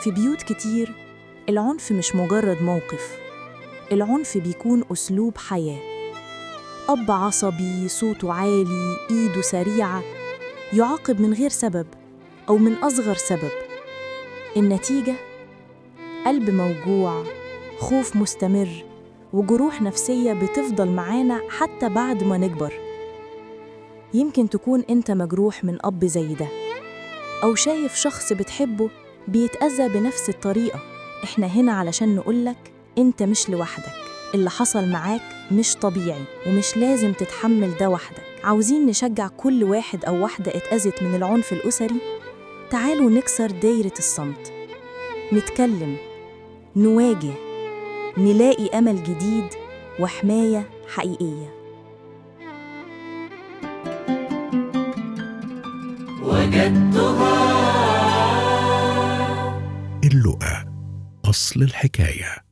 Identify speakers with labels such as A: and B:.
A: في بيوت كتير العنف مش مجرد موقف، العنف بيكون أسلوب حياة. أب عصبي، صوته عالي، إيده سريعة، يعاقب من غير سبب أو من أصغر سبب. النتيجة قلب موجوع، خوف مستمر، وجروح نفسية بتفضل معانا حتى بعد ما نكبر. يمكن تكون أنت مجروح من أب زي ده، أو شايف شخص بتحبه بيتأذى بنفس الطريقة. إحنا هنا علشان نقولك أنت مش لوحدك، اللي حصل معاك مش طبيعي ومش لازم تتحمل ده وحدك. عاوزين نشجع كل واحد أو واحدة اتأذت من العنف الأسري. تعالوا نكسر دايرة الصمت، نتكلم، نواجه، نلاقي أمل جديد وحماية حقيقية.
B: وجدتها. اللؤى أصل الحكاية.